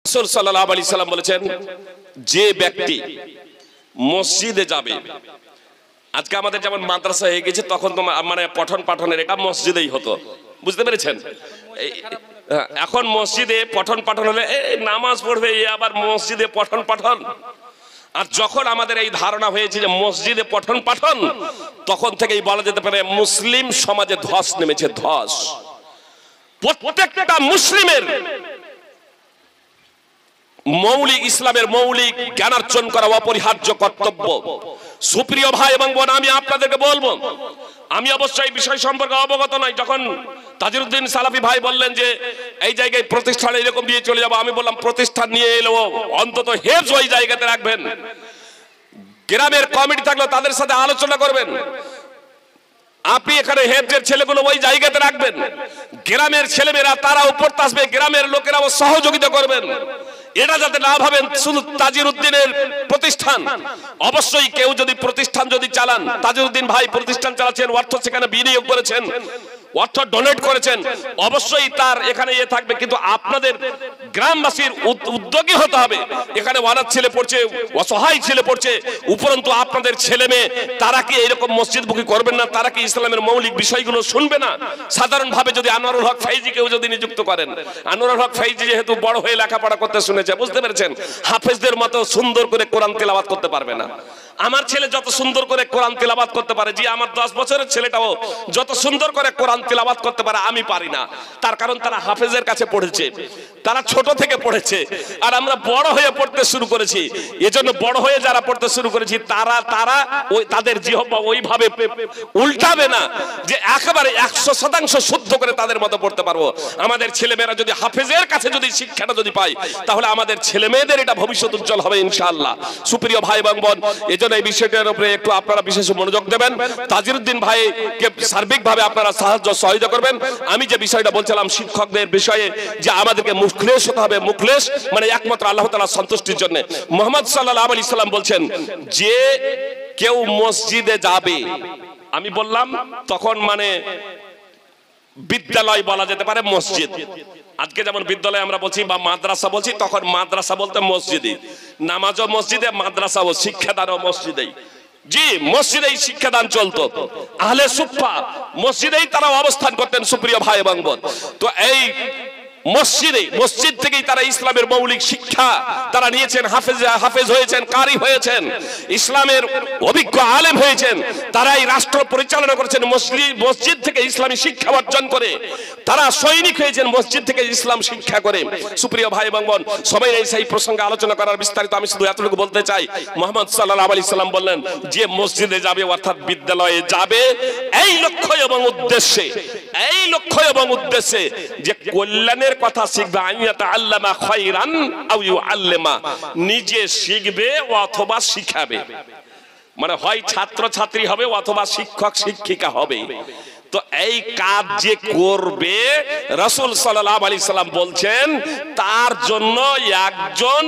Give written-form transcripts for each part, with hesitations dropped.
রাসূল সাল্লাল্লাহু আলাইহি সাল্লাম বলেছেন, যে ব্যক্তি মসজিদে যাবে, আজকে আমাদের যেমন মাদ্রাসা হয়ে গেছে, তখন তো মানে পঠন পাঠনের এটা মসজিদেই হতো, বুঝতে পেরেছেন? এখন মসজিদে পঠন পাঠন হলে নামাজ পড়বে, আবার মসজিদে পঠন পাঠন। আর যখন আমাদের এই ধারণা হয়েছে যে মসজিদে পঠন পাঠন, তখন থেকেই বলা যেতে পারে মুসলিম সমাজে ধস নেমেছে, ধস। প্রত্যেকটা মুসলিমের মৌলিক, ইসলামের মৌলিক জ্ঞানার্জন করা অপরিহার্য কর্তব্য। সুপ্রিয় ভাই এবং বোন, আমি আপনাদেরকে বলবো, আমি অবশ্যই বিষয় সম্পর্কে অবগত নই। যখন তাজিরউদ্দিন সালাফি ভাই বললেন যে এই জায়গায় প্রতিষ্ঠান এরকম দিয়ে চলে যাবো, আমি বললাম প্রতিষ্ঠান নিয়ে এলো অন্তত হেফজ ওই জায়গাতে রাখবেন। গ্রামের কমিটি থাকলো তাদের সাথে আলোচনা করবেন। আপনি এখানে হেফজের ছেলেগুলো ওই জায়গাতে রাখবেন। গ্রামের ছেলেমেয়েরা তারাও পড়তে আসবে, গ্রামের লোকেরাও সহযোগিতা করবেন। এটা যাতে না ভাবেন শুধু তাজিরউদ্দিনের প্রতিষ্ঠান। অবশ্যই কেউ যদি প্রতিষ্ঠান যদি চালান, তাজিরউদ্দিন ভাই প্রতিষ্ঠান চালাচ্ছেন, অর্থ সেখানে বিনিয়োগ করেছেন, অর্থ ডোনেট করেছেন, অবশ্যই তার এখানে থাকবে। কিন্তু আপনাদের গ্রামবাসীর উদ্যোগী হতে হবে। এখানে অনাথ ছেলে পড়ছে, অসহায় ছেলে পড়ছে, উপরন্তু আপনাদের ছেলে মেয়ে তারা কি এরকম মসজিদমুখী করবেন না? তারা কি ইসলামের মৌলিক বিষয়গুলো শুনবে না? সাধারণভাবে যদি আনোয়ারুল হক ফাইজি কেউ যদি নিযুক্ত করেন, আনোয়ারুল হক ফাইজি যেহেতু বড় হয়ে লেখাপড়া করতে শুনেছে, বুঝতে পেরেছেন, হাফেজদের মতো সুন্দর করে কোরআন তেলাওয়াত করতে পারবে না। আমার ছেলে যত সুন্দর করে কোরআন তেলাওয়াত করতে পারে, জি আমার 10 বছরের ছেলেটাও যত সুন্দর করে কোরআন তেলাওয়াত করতে পারে, আমি পারি না। তার কারণ তারা হাফেজের কাছে পড়েছে, তারা ছোট থেকে পড়েছে, আর আমরা বড় হয়ে পড়তে শুরু করেছি। এজন্য বড় হয়ে যারা পড়তে শুরু করেছি তারা ওই তাদের জিহ্বা ওইভাবে উল্টাবে না যে একেবারে 100% শুদ্ধ করে তাদের মতো পড়তে পারবো। আমাদের ছেলেমেয়েরা যদি হাফেজের কাছে যদি শিক্ষাটা যদি পায়, তাহলে আমাদের ছেলেমেয়েদের এটা ভবিষ্যৎ উজ্জ্বল হবে ইনশাআল্লাহ। সুপ্রিয় ভাই এবং বোন, এজন্য এই বিষয়টার উপরে একটু আপনারা বিশেষ মনোযোগ দেবেন। তাজিরউদ্দিন ভাইকে সার্বিকভাবে আপনারা সাহায্য সহযোগিতা করবেন। আমি যে বিষয়টা বলছিলাম শিক্ষকদের বিষয়ে, যে আমাদেরকে মুখলেস হতে হবে। মুখলেস মানে একমাত্র আল্লাহ তাআলার সন্তুষ্টির জন্য। মুহাম্মদ সাল্লাল্লাহু আলাইহি সাল্লাম বলছেন, যে কেউ মসজিদে যাবে, আমি বললাম তখন মানে বিদ্যালয় বলা যেতে পারে মসজিদ। আজকে যেমন বিদ্যালয় আমরা বলছি বা মাদ্রাসা বলছি, তখন মাদ্রাসা বলতে মসজিদে, নামাজও মসজিদে, মাদ্রাসাও শিক্ষাদানও মসজিদেই। জি, মসজিদেই শিক্ষাদান চলতো। আহলে সুফফা মসজিদেই তারা অবস্থান করতেন। সুপ্রিয় ভাই এবং বোন, তো এই মসজিদ থেকেই তারা ইসলামের মৌলিক শিক্ষা তারা নিয়েছেন, হাফেজ হয়েছেন, কারি হয়েছেন, ইসলামের অভিজ্ঞ আলেম হয়েছেন। তারাই রাষ্ট্র পরিচালনা করেছেন মসজিদ থেকে ইসলামী শিক্ষা অর্জন করে। তারা সৈনিক হয়েছেন মসজিদ থেকে ইসলাম শিক্ষা করে। সুপ্রিয় ভাই এবং বোন, সবাই এই সেই প্রসঙ্গে আলোচনা করার বিস্তারিত আমি শুধু এতটুকু বলতে চাই। মুহাম্মদ সাল্লাল্লাহু আলাইহি সাল্লাম বললেন, যে মসজিদে যাবে অর্থাৎ বিদ্যালয়ে যাবে এই লক্ষ্য এবং উদ্দেশ্যে, এই লক্ষ্য এবং উদ্দেশ্যে যে কল্যাণের কথা শিখবে, আইয়াতা আল্লামা খায়রান আও ইউআল্লিমা, নিজে শিখবে অথবা শিখাবে। মানে হয় ছাত্র ছাত্রী হবে অথবা শিক্ষক শিক্ষিকা হবে। তো এই কাজ যে করবে, রাসূল সাল্লাল্লাহু আলাইহি সাল্লাম বলছেন, তার জন্য একজন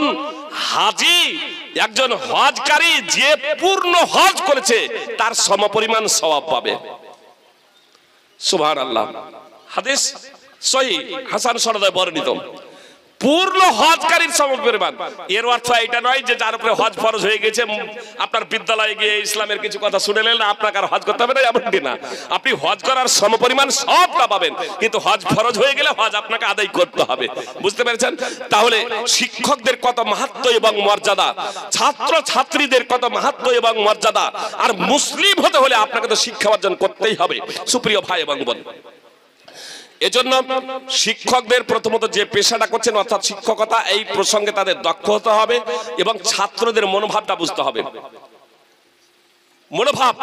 হাজী, একজন হজকারী যে পূর্ণ হজ করেছে তার সমপরিমাণ সওয়াব পাবে। সুবহানাল্লাহ। হাদিস সহিহ, হাসান সনদে বর্ণিত। পূর্ণ হজকারীর সমপরিমাণ। এর অর্থ এটা নয় যে যার উপরে হজ ফরজ হয়ে গেছে আপনার বিদ্যালয়ে গিয়ে ইসলামের কিছু কথা শুনে নিলেন, আপনাকে আর হজ করতে হবে না, এমনটি না। আপনি হজ করার সমপরিমাণ সবটা পাবেন, কিন্তু হজ ফরজ হয়ে গেলে হজ আপনাকে আদায় করতে হবে। বুঝতে পেরেছেন? তাহলে শিক্ষকদের কত মাহাত্ম্য এবং মর্যাদা, ছাত্র ছাত্রীদের কত মাহাত্ম্য এবং মর্যাদা। আর মুসলিম হতে হলে আপনাকে তো শিক্ষা অর্জন করতেই হবে। সুপ্রিয় ভাই এবং বোন, এজন্য শিক্ষকদের প্রথমত যে পেশাটা করছেন অর্থাৎ শিক্ষকতা, এই প্রসঙ্গে তাদের দক্ষ হতে হবে এবং ছাত্রদের মনোভাবটা বুঝতে হবে। মনোভাব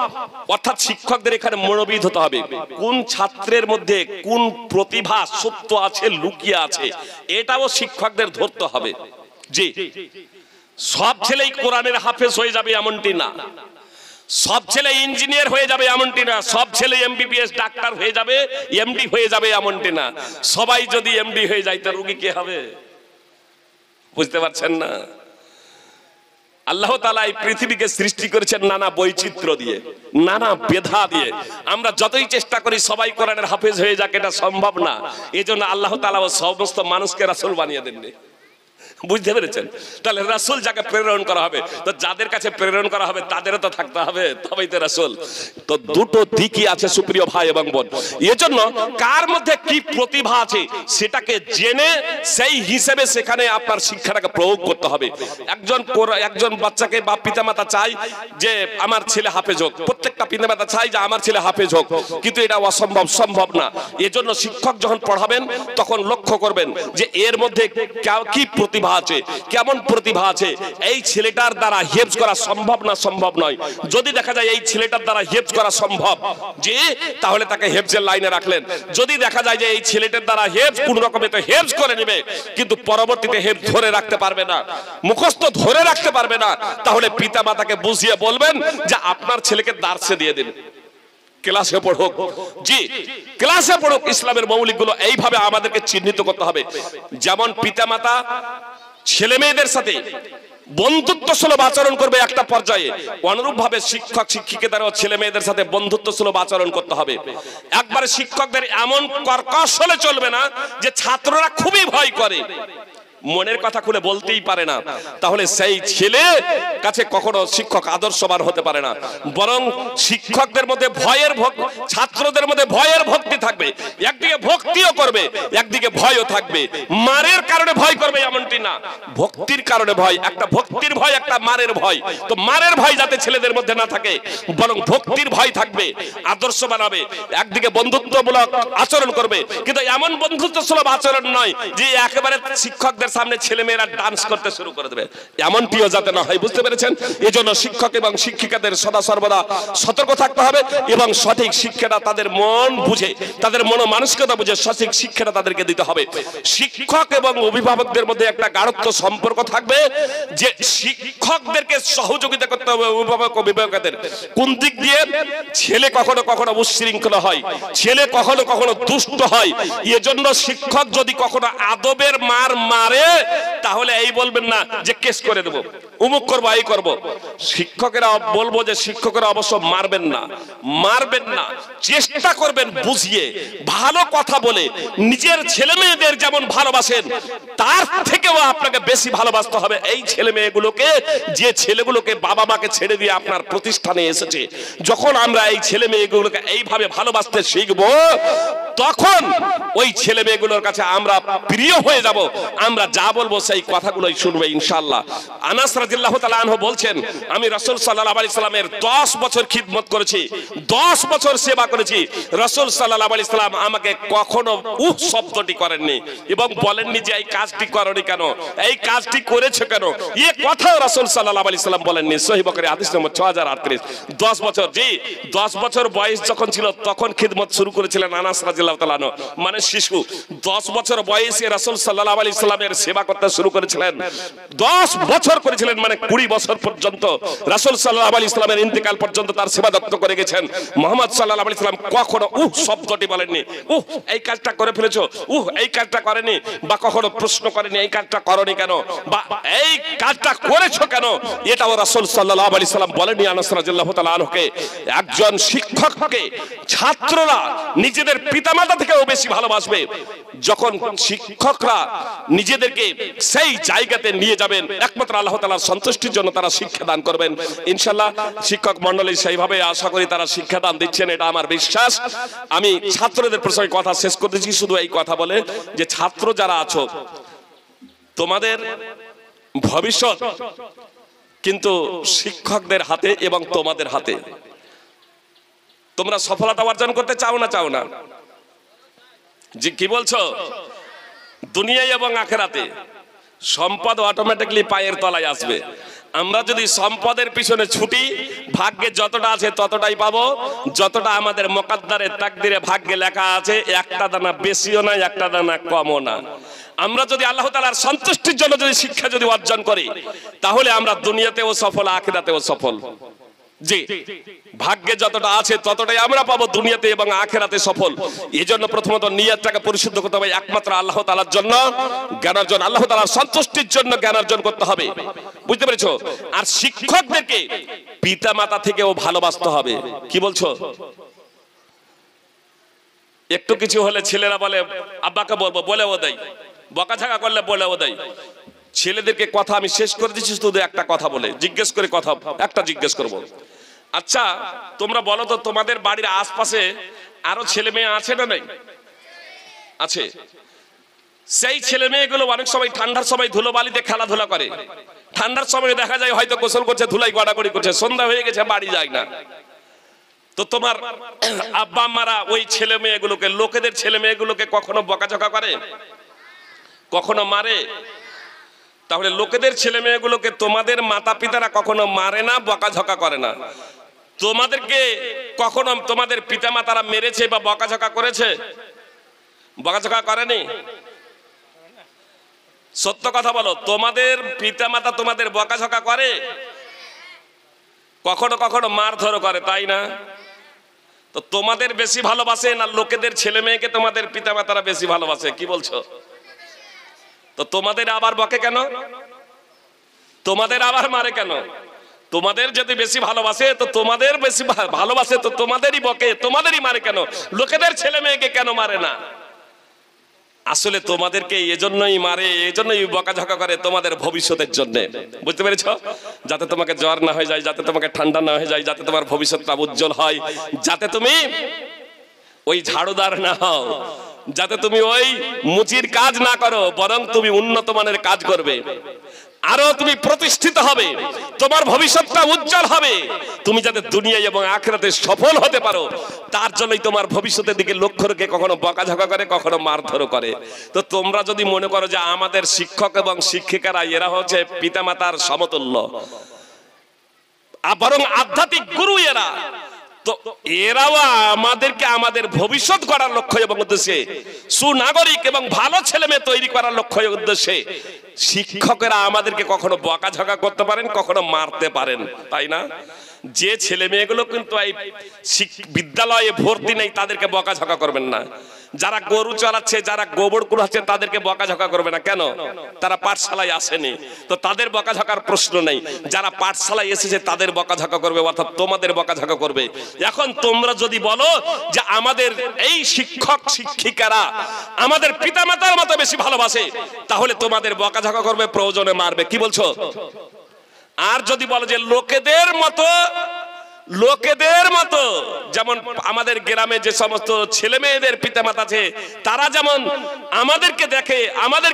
অর্থাৎ শিক্ষকদের এখানে মনোবিদ হতে হবে। কোন ছাত্রের মধ্যে কোন প্রতিভা সত্য আছে, লুকিয়ে আছে, এটাও শিক্ষকদের ধরতে হবে। জি, সব ছেলেই কোরআনের হাফেজ হয়ে যাবে এমনটি না, সব ছেলে ইঞ্জিনিয়ার হয়ে যাবে এমনটি না, সব ছেলে এমবিবিএস ডাক্তার হয়ে যাবে, এমডি হয়ে যাবে এমনটি না। সবাই যদি এমডি হয়ে যায় তো রোগী কে হবে? বুঝতে পারছেন না? আল্লাহ তাআলা এই পৃথিবীকে সৃষ্টি করেছেন নানা বৈচিত্র্য দিয়ে, নানা বেধা দিয়ে। আমরা যতই চেষ্টা করি সবাই কোরআনের হাফেজ হয়ে যাক, এটা সম্ভব না। এজন্য আল্লাহ তাআলা সমস্ত মানুষকে রাসূল বানিয়ে দেননি। বুঝতে পেরেছেন? তাহলে রাসূল যাকে প্রেরণ করা হবে, তো যাদের কাছে প্রেরণ করা হবে তাদেরও তো থাকতে হবে, তবেই তো রাসূল। তো দুটো দিকই আছে সুপ্রিয় ভাই এবং বোন। এজন্য কার মধ্যে কি প্রতিভা আছে সেটাকে জেনে সেই হিসেবে সেখানে আপনার শিক্ষাটাকে প্রয়োগ করতে হবে। একজন বাচ্চাকে বা পিতামাতা চায় যে আমার ছেলে হাফেজ হোক, প্রত্যেকটা পিতামাতা চায় যে আমার ছেলে হাফেজ হোক, কিন্তু এটা অসম্ভব, সম্ভব না। এজন্য শিক্ষক যখন পড়াবেন তখন লক্ষ্য করবেন যে এর মধ্যে কি প্রতিভা আছে, কেমন প্রতিভা আছে, এই ছেলেটার দ্বারা হেফজ করা সম্ভব না সম্ভব নয়। যদি দেখা যায় এই ছেলেটার দ্বারা হেফজ করা সম্ভব, যে তাহলে তাকে হেফজের লাইনে রাখলেন। যদি দেখা যায় যে এই ছেলেটার দ্বারা হেফজ কোন রকমে তো হেফজ করে নেবে, কিন্তু পরবর্তীতে হেফজ ধরে রাখতে পারবে না, মুখস্থ ধরে রাখতে পারবে না, তাহলে পিতা মাতাকে বুঝিয়ে বলবেন যে আপনার ছেলেকে দার্সে দিয়ে দিন, ক্লাসে পড়ুক। জি, ক্লাসে পড়ুক। ইসলামের মৌলিকগুলো এইভাবে আমাদেরকে চিহ্নিত করতে হবে। যেমন পিতামাতা ছেলে মেয়েদের সাথে বন্ধুত্ব সুলভ আচরণ করবে একটা পর্যায়ে, অনুরূপ ভাবে শিক্ষক শিক্ষিকাদেরও ছেলে মেয়েদের সাথে বন্ধুত্ব সুলভ আচরণ করতে হবে। একবারে শিক্ষকদের এমন কর্কশ হলে চলবে না যে ছাত্ররা খুবই ভয় করে, মনের কথা খুলে বলতেই পারে না, তাহলে সেই ছেলে কাছে কখনো শিক্ষক আদর্শবান হতে পারে না। বরং শিক্ষকদের মধ্যে ছাত্রদের মধ্যে ভয়ের ভক্তি থাকবে, একদিকে ভক্তিও করবে, একদিকে ভয়ও থাকবে। মারের কারণে ভয় করবে এমনটি না, ভক্তির কারণে ভয়। একটা ভক্তির ভয়, একটা মারের ভয়। তো মারের ভয় যাতে ছেলেদের মধ্যে না থাকে, বরং ভক্তির ভয় থাকবে, আদর্শবান হবে। একদিকে বন্ধুত্বমূলক আচরণ করবে, কিন্তু এমন বন্ধুত্ব সুলভ আচরণ নয় যে একেবারে শিক্ষকদের সামনে ছেলে মেয়েরা ডান্স করতে শুরু করে দেবে, এমনটিও যাতে না হয়। বুঝতে পেরেছেন? এজন্য শিক্ষক এবং শিক্ষিকাদের সদা সর্বদা সতর্ক থাকতে হবে এবং সঠিক শিক্ষাটা তাদের মন বুঝে, তাদের মনোমানসিকতা বুঝে সঠিক শিক্ষাটা তাদেরকে দিতে হবে। শিক্ষক এবং অভিভাবকদের মধ্যে একটা গাঢ়ত্ব সম্পর্ক থাকবে যে শিক্ষকদেরকে সহযোগিতা করতে হবে অভিভাবকদের। কোন দিক দিয়ে? ছেলে কখনো কখনো উচ্ছৃঙ্খল হয়, ছেলে কখনো কখনো দুষ্ট হয়। এজন্য শিক্ষক যদি কখনো আদবের মারে তাহলে এই বলবেন না যে কেস করে দেব, উমুক করবো, এই করবো। শিক্ষকেরা বলবো যে শিক্ষকেরা অবশ্য মারবেন না, চেষ্টা করবেন বুঝিয়ে, ভালো কথা বলে। নিজের ছেলে মেয়েদের যেমন ভালোবাসেন তার থেকেও আপনাকে বেশি ভালোবাসতে হবে এই ছেলে মেয়েগুলোকে, যে ছেলেগুলোকে বাবা মাকে ছেড়ে দিয়ে আপনার প্রতিষ্ঠানে এসেছে। যখন আমরা এই ছেলে মেয়েগুলোকে এইভাবে ভালোবাসতে শিখবো, তখন ওই ছেলে মেয়েগুলোর কাছে আমরা প্রিয় হয়ে যাব। আমরা যা বলবো সেই কথাগুলোই শুনবে ইনশাআল্লাহ। আনাস রাদিয়াল্লাহু তাআলা আনহু বলছেন, আমি রাসূল সাল্লাল্লাহু আলাইহি সাল্লামের 10 বছর খিদমত করেছি, 10 বছর সেবা করেছি। রাসূল সাল্লাল্লাহু আলাইহি সাল্লাম আমাকে কখনো শব্দটি করেননি এবং বলেননি যে এই কাজটি করনি কেন, এই কাজটি করেছো কেন, এই কথাও রাসূল সাল্লাল্লাহু আলাইহি সাল্লাম বলেননি। সহিহ বুখারী হাদিস নম্বর 6038। 10 বছর, জি 10 বছর বয়স যখন ছিল তখন খিদমত শুরু করেছিলেন আনাস রাদিয়াল্লাহু তাআলা আনহু, মানে শিশু। 10 বছর বয়সে রাসূল সাল্লাল্লাহু আলাইহি সাল্লামের সেবা করতে শুরু করেছিলেন। 10 বছর করেছিলেন, মানে 20 বছর পর্যন্ত রাসূল সাল্লাল্লাহু আলাইহি সাল্লামের ইন্তেকাল পর্যন্ত তার সেবা যত্ন করে গেছেন। মুহাম্মদ সাল্লাল্লাহু আলাইহি সাল্লাম কখনো শব্দটি বলেননি, এই কাজটা করে ফেলেছো, এই কাজটা করেনি, বা কখনো প্রশ্ন করেনি এই কাজটা করনি কেন, বা এই কাজটা করেছো কেন, এটাও রাসূল সাল্লাল্লাহু আলাইহি সাল্লাম বলেননি আনাস রাদিয়াল্লাহু তাআলা আনহুকে। একজন শিক্ষককে ছাত্ররা নিজেদের পিতামাতা থেকেও বেশি ভালোবাসবে যখন শিক্ষকরা নিজেদেরকে সেই জায়গাতে নিয়ে যাবেন। একমাত্র আল্লাহ তাআলার সন্তুষ্টির জন্য তারা শিক্ষা দান করবেন ইনশাআল্লাহ। শিক্ষক মণ্ডলী সেইভাবে আশা করি তারা শিক্ষা দান দিচ্ছেন, এটা আমার বিশ্বাস। আমি ছাত্রদের প্রসঙ্গে কথা শেষ করতেছি শুধু এই কথা বলে যে ছাত্র যারা আছো, তোমাদের ভবিষ্যৎ কিন্তু শিক্ষকদের হাতে এবং তোমাদের হাতে। তোমরা সফলতা অর্জন করতে চাও না? জি, কি বলছো? দুনিয়ায় এবং আখিরাতে সম্পদ অটোমেটিক্যালি পায়ের তলায় আসবে। আমরা যদি সম্পদের পিছনে ছুটি, ভাগ্যে যতটা আছে ততটাই পাবো, যতটা আমাদের মুকদ্দারে তাকদিরে ভাগ্যে লেখা আছে, একটা দানা বেশিও না, একটা দানা কমও না। আমরা যদি আল্লাহ তাআলার সন্তুষ্টির জন্য যদি শিক্ষা যদি অর্জন করি, তাহলে আমরা দুনিয়াতেও সফল, আখিরাতেও সফল। জি, ভাগ্যে যতটা আছে ততটাই আমরা পাবো দুনিয়াতে এবং আখিরাতে সফল। এজন্য প্রথমত নিয়তটাকে পরিশুদ্ধ করতে হবে, একমাত্র আল্লাহ তাআলার জন্য জ্ঞান অর্জন, আল্লাহ তাআলার সন্তুষ্টির জন্য জ্ঞান অর্জন করতে হবে। বুঝতে পেরেছো? আর শিক্ষকদেরকে পিতামাতা থেকেও ভালোবাসতে হবে। কি বলছো? একটু কিছু হলে ছেলেরা বলে আব্বাকে বলবো, বলেও দেয়, বকাঝকা করলে বলেও দেয়। ছেলেদেরকে কথা আমি শেষ করে দিচ্ছি, শুধু একটা কথা বলে জিজ্ঞেস করে কথা একটা জিজ্ঞেস করব। আচ্ছা তোমরা বলো তো, তোমাদের বাড়ির আশপাশে আরো ছেলে মেয়ে আছে না নাই? আছে। সেই ছেলে মেয়েগুলো অনেক সময় ঠান্ডার সময় ধুলোবালিতে খেলাধুলা করে। ঠান্ডার সময় দেখা যায় হয়তো গোসল করছে, ধুলাই গড়াগড়ি করছে, সন্ধ্যা হয়ে গেছে, বাড়ি যায় না। তো তোমার আব্বা আম্মারা ওই ছেলে মেয়েগুলোকে, লোকেদের ছেলে মেয়েগুলোকে কখনো বকাঝকা করে, কখনো মারে? তাহলে লোকেদের ছেলে মেয়েগুলোকে তোমাদের মাতা পিতারা কখনো মারে না, বকাঝকা করে না। তোমাদেরকে কখনো তোমাদের পিতা মাতারা মেরেছে বা বকাঝকা করেছে? বকাঝকা করেনি? সত্য কথা বলো, তোমাদের পিতা মাতা তোমাদের বকাঝকা করে? কখনো কখনো মারধর করে, তাই না? তো তোমাদের বেশি ভালোবাসে না লোকেদের ছেলে মেয়েকে তোমাদের পিতা মাতারা বেশি ভালোবাসে? কি বলছো? তো তোমাদের আবার বকে কেন? তোমাদের আবার মারে কেন? তোমাদের যদি বেশি ভালোবাসে তো তোমাদের বেশি ভালোবাসে তো তোমাদেরই বকে, তোমাদেরই মারে কেন? লোকেদের ছেলে মেয়েকে কেন মারে না? আসলে তোমাদেরকে এজন্যই মারে, এজন্যই বকাঝকা করে, তোমাদের ভবিষ্যতের জন্য। বুঝতে পেরেছো? যাতে তোমাকে জ্বর না হয়ে যায়, যাতে তোমাকে ঠান্ডা না হয়ে যায়, যাতে তোমার ভবিষ্যৎটা উজ্জ্বল হয়, যাতে তুমি ওই ঝাড়ুদার না হও, যাতে তুমি ওই মুচির কাজ না করো, বরং তুমি উন্নত মানের কাজ করবে, আরো তুমি প্রতিষ্ঠিত হবে, তোমার ভবিষ্যৎটা উজ্জ্বল হবে, তুমি যাতে দুনিয়া এবং আখিরাতে সফল হতে পারো, তার জন্যই তোমার ভবিষ্যতের দিকে লক্ষ্য রেখে কখনো বকাঝকা করে, কখনো মারধর করে। তো তোমরা যদি মনে করো যে আমাদের শিক্ষক এবং শিক্ষিকারা এরা হচ্ছে পিতামাতার সমতুল্য, বরং আধ্যাত্মিক গুরু এরা, তো এরাও আমাদেরকে আমাদের ভবিষ্যৎ গড়ার লক্ষ্য এবং উদ্দেশ্যে, সুনাগরিক এবং ভালো ছেলে মেয়ে তৈরি করার লক্ষ্য এবং উদ্দেশ্যে শিক্ষকেরা আমাদেরকে কখনো বকাঝকা করতে পারেন, কখনো মারতে পারেন, তাই না? যে ছেলে মেয়েগুলো কিন্তু এই বিদ্যালয়ে ভর্তি নেই তাদেরকে বকাঝকা করবেন না। যারা গরু চড়াচ্ছে, যারা গোবর কুড়াচ্ছে তাদেরকে বকাঝকা করবে না। কেন? তারা পাঠশালায় আসেনি, তো তাদের বকাঝকার প্রশ্ন নেই। যারা পাঠশালায় এসেছে তাদের বকাঝকা করবে, অর্থাৎ তোমাদের বকাঝকা করবে। এখন তোমরা যদি বলো যে আমাদের এই শিক্ষক শিক্ষিকারা আমাদের পিতামাতার মতো বেশি ভালোবাসে, তাহলে তোমাদের বকাঝকা করবে, প্রয়োজনে মারবে। কি বলছো? আর যদি বলো যে লোকেদের মতো যেমন আমাদের গ্রামে যে সমস্ত ছেলে মেয়েদের পিতামাতা আছে, তারা যেমন আমাদেরকে দেখে, আমাদের